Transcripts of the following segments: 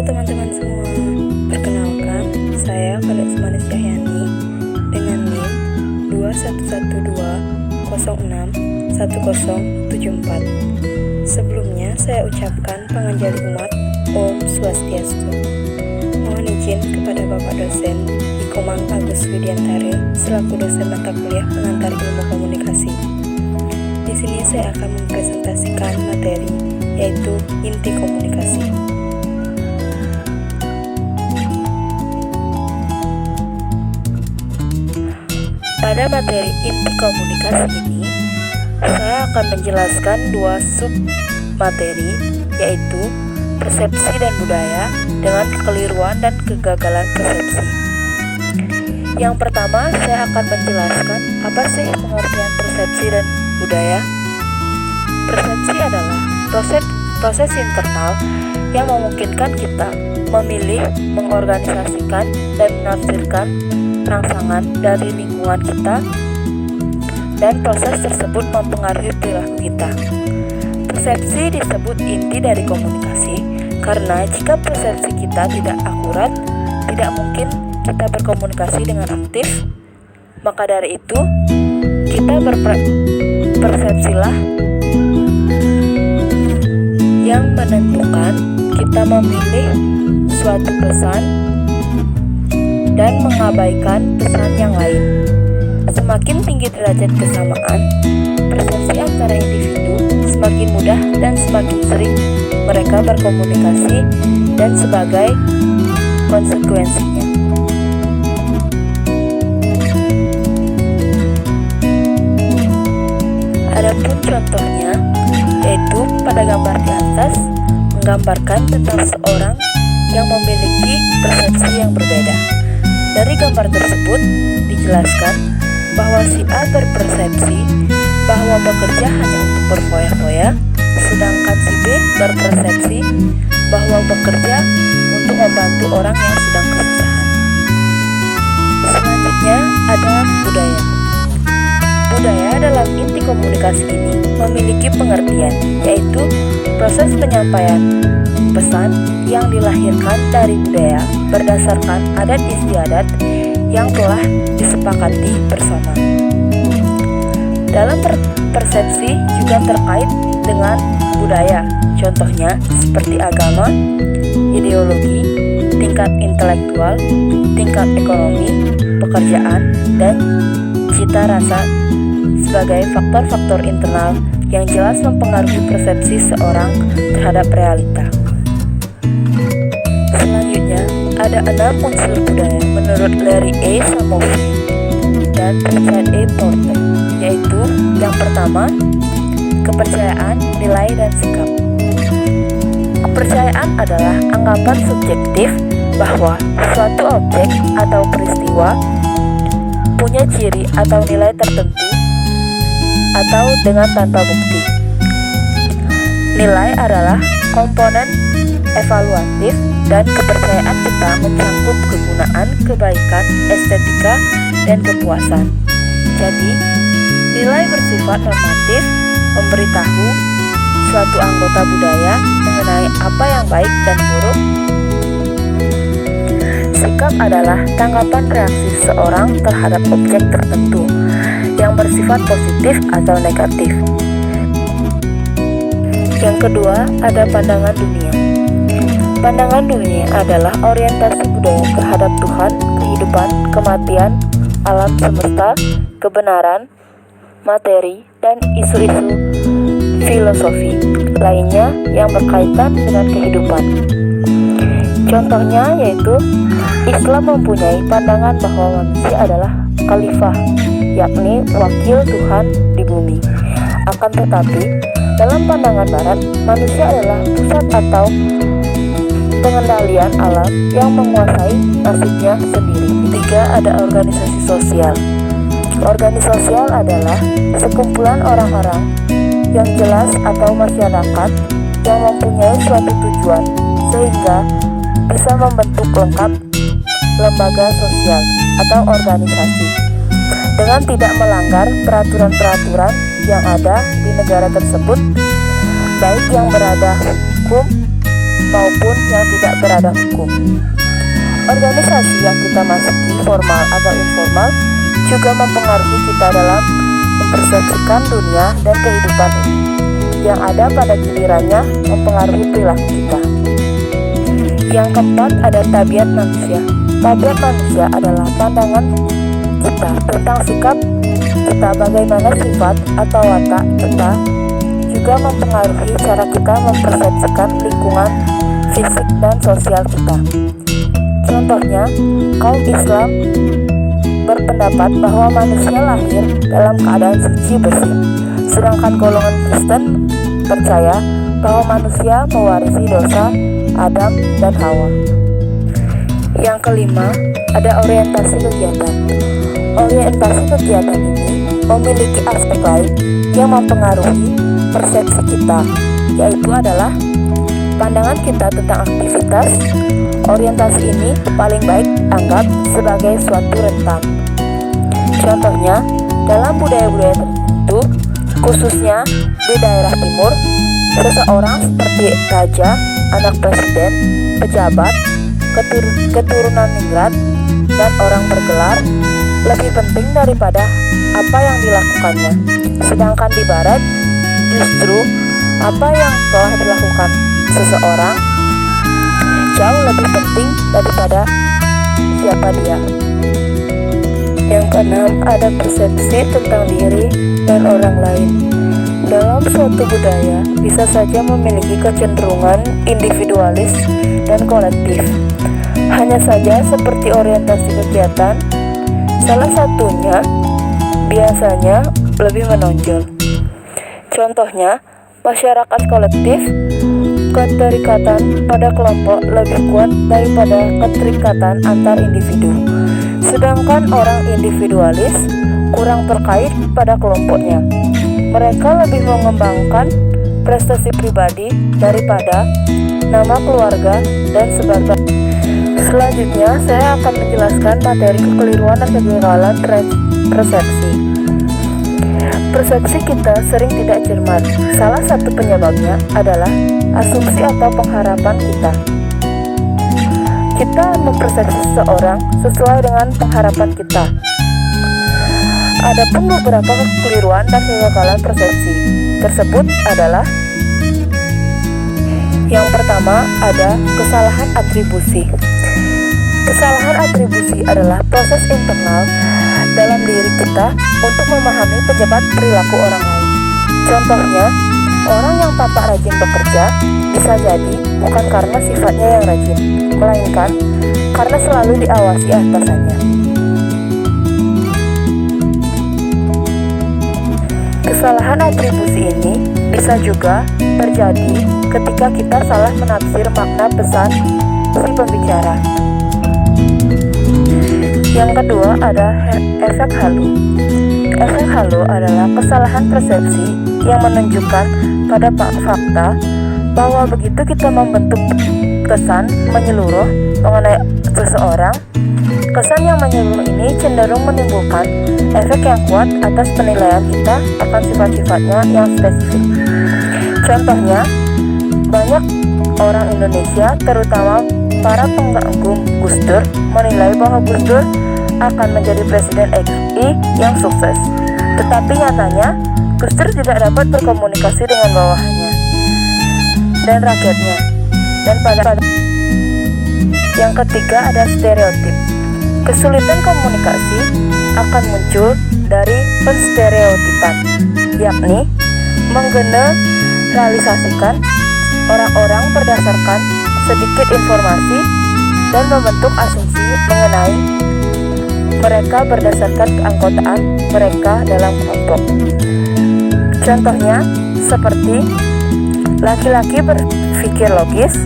teman-teman semua, perkenalkan saya Kades Manis Cahyani dengan NIM 217120611074. Sebelumnya saya ucapkan panganjali umat Om Swastiastu. Mohon izin kepada Bapak dosen Ikomang Agus Widiantari selaku dosen mata kuliah pengantar ilmu komunikasi. Di sini saya akan mempresentasikan materi yaitu inti komunikasi. Pada materi inti komunikasi ini, saya akan menjelaskan dua sub materi, yaitu persepsi dan budaya dengan kekeliruan dan kegagalan persepsi. Yang pertama, saya akan menjelaskan apa sih pengertian persepsi dan budaya. Persepsi adalah proses internal yang memungkinkan kita memilih, mengorganisasikan, dan menafsirkan rangsangan dari lingkungan kita, dan proses tersebut mempengaruhi perilaku kita. Persepsi disebut inti dari komunikasi karena jika persepsi kita tidak akurat, tidak mungkin kita berkomunikasi dengan aktif. Maka dari itu, kita berpersepsilah yang menentukan kita memilih suatu pesan dan mengabaikan pesan yang lain. Semakin tinggi derajat kesamaan persepsi antara individu, semakin mudah dan semakin sering mereka berkomunikasi dan sebagai konsekuensinya. Adapun contohnya yaitu pada gambar di atas menggambarkan tentang seorang yang memiliki persepsi yang berbeda. Dari gambar tersebut dijelaskan bahwa si A berpersepsi bahwa bekerja hanya untuk berfoya-foya, sedangkan si B berpersepsi bahwa bekerja untuk membantu orang yang sedang kesusahan. Selanjutnya ada budaya. Budaya dalam inti komunikasi ini memiliki pengertian, yaitu proses penyampaian pesan yang dilahirkan dari budaya berdasarkan adat istiadat yang telah disepakati bersama. Dalam persepsi juga terkait dengan budaya, contohnya seperti agama, ideologi, tingkat intelektual, tingkat ekonomi, pekerjaan, dan cita rasa sebagai faktor-faktor internal yang jelas mempengaruhi persepsi seorang terhadap realita. Selanjutnya, ada 6 unsur budaya menurut Larry A. Samovitz dan Richard A. Porter, yaitu yang pertama, kepercayaan, nilai, dan sikap. Kepercayaan adalah anggapan subjektif bahwa suatu objek atau peristiwa punya ciri atau nilai tertentu atau dengan tanpa bukti. Nilai adalah komponen evaluatif dan kepercayaan kita mencakup kegunaan, kebaikan, estetika, dan kepuasan. Jadi, nilai bersifat normatif, memberitahu suatu anggota budaya mengenai apa yang baik dan buruk. Sikap adalah tanggapan reaksi seorang terhadap objek tertentu yang bersifat positif atau negatif. Yang kedua, ada pandangan dunia. Pandangan dunia adalah orientasi budaya terhadap Tuhan, kehidupan, kematian, alam semesta, kebenaran, materi, dan isu-isu filosofi lainnya yang berkaitan dengan kehidupan. Contohnya yaitu Islam mempunyai pandangan bahwa manusia adalah khalifah, yakni wakil Tuhan di bumi. Akan tetapi, dalam pandangan Barat, manusia adalah pusat atau pengendalian alam yang menguasai nasibnya sendiri. Ketiga, ada organisasi sosial. Organisasi sosial adalah sekumpulan orang-orang yang jelas atau masyarakat yang mempunyai suatu tujuan sehingga bisa membentuk lengkap lembaga sosial atau organisasi dengan tidak melanggar peraturan-peraturan yang ada di negara tersebut, baik yang berada hukum maupun yang tidak berada hukum. Organisasi yang kita masuki, formal atau informal, juga mempengaruhi kita dalam mempersepsikan dunia dan kehidupan ini, yang ada pada gilirannya mempengaruhi perilaku kita. Yang keempat ada tabiat manusia. Tabiat manusia adalah pandangan kita tentang sikap kita, bagaimana sifat atau watak kita juga mempengaruhi cara kita mempersepsikan lingkungan fisik dan sosial kita. Contohnya, kaum Islam berpendapat bahwa manusia lahir dalam keadaan suci bersih, sedangkan golongan Kristen percaya bahwa manusia mewarisi dosa Adam dan Hawa. Yang kelima, ada orientasi kegiatan. Orientasi kegiatan ini memiliki aspek lain yang mempengaruhi persepsi kita, yaitu adalah pandangan kita tentang aktivitas. Orientasi ini paling baik anggap sebagai suatu rentan. Contohnya, dalam budaya-budaya tertentu, khususnya di daerah timur, seseorang seperti raja, anak presiden, pejabat, keturunan ningrat, dan orang bergelar lebih penting daripada apa yang dilakukannya. Sedangkan di barat, justru apa yang telah dilakukan seseorang jauh lebih penting daripada siapa dia. Yang keenam, ada persepsi tentang diri dan orang lain. Dalam suatu budaya bisa saja memiliki kecenderungan individualis dan kolektif. Hanya saja seperti orientasi kegiatan, salah satunya biasanya lebih menonjol. Contohnya, masyarakat kolektif, keterikatan pada kelompok lebih kuat daripada keterikatan antar individu. Sedangkan orang individualis kurang terkait pada kelompoknya. Mereka lebih mengembangkan prestasi pribadi daripada nama keluarga dan sebagainya. Selanjutnya, saya akan menjelaskan materi kekeliruan dan kegagalan persepsi. Persepsi kita sering tidak cermat. Salah satu penyebabnya adalah asumsi atau pengharapan kita. Kita mempersepsi seseorang sesuai dengan pengharapan kita. Adapun beberapa kekeliruan dan kegagalan persepsi tersebut adalah: yang pertama, ada kesalahan atribusi. Kesalahan atribusi adalah proses internal dalam diri kita untuk memahami penyebab perilaku orang lain. Contohnya, orang yang tampak rajin bekerja bisa jadi bukan karena sifatnya yang rajin, melainkan karena selalu diawasi atasannya. Kesalahan atribusi ini bisa juga terjadi ketika kita salah menafsir makna pesan si pembicara. Yang kedua ada efek halo. Efek halo adalah kesalahan persepsi yang menunjukkan pada fakta bahwa begitu kita membentuk kesan menyeluruh mengenai seseorang, kesan yang menyeluruh ini cenderung menimbulkan efek yang kuat atas penilaian kita akan sifat-sifatnya yang spesifik. Contohnya, banyak orang Indonesia, terutama para pengagum Gus Dur, menilai bahwa Gus Dur akan menjadi Presiden RI yang sukses. Tetapi nyatanya, Gus Dur tidak dapat berkomunikasi dengan bawahannya dan rakyatnya. Dan pada yang ketiga ada stereotip. Kesulitan komunikasi akan muncul dari penstereotipan, yakni menggeneralisasikan orang-orang berdasarkan sedikit informasi dan membentuk asumsi mengenai mereka berdasarkan keanggotaan mereka dalam kelompok. Contohnya seperti laki-laki berpikir logis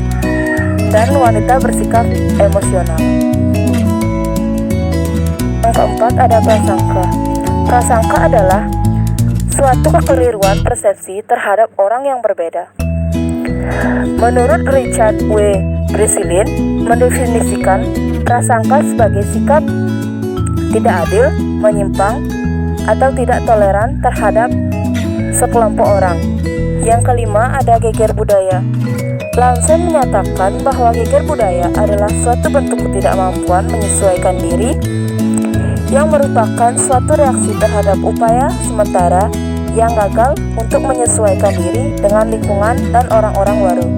dan wanita bersikap emosional. Yang keempat ada prasangka. Prasangka adalah suatu kekeliruan persepsi terhadap orang yang berbeda. Menurut Richard W. Breslin, mendefinisikan prasangka sebagai sikap tidak adil, menyimpang, atau tidak toleran terhadap sekelompok orang. Yang kelima ada geger budaya. Lansen menyatakan bahwa geger budaya adalah suatu bentuk ketidakmampuan menyesuaikan diri yang merupakan suatu reaksi terhadap upaya sementara yang gagal untuk menyesuaikan diri dengan lingkungan dan orang-orang baru.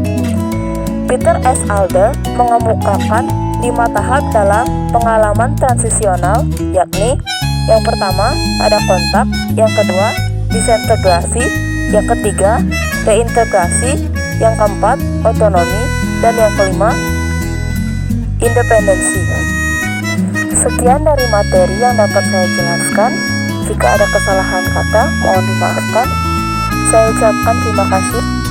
Peter S. Alder mengemukakan 5 tahap dalam pengalaman transisional, yakni yang pertama ada kontak, yang kedua disintegrasi, yang ketiga reintegrasi, yang keempat otonomi, dan yang kelima independensi. Sekian dari materi yang dapat saya jelaskan. Jika ada kesalahan kata, mohon dimaafkan. Saya ucapkan terima kasih.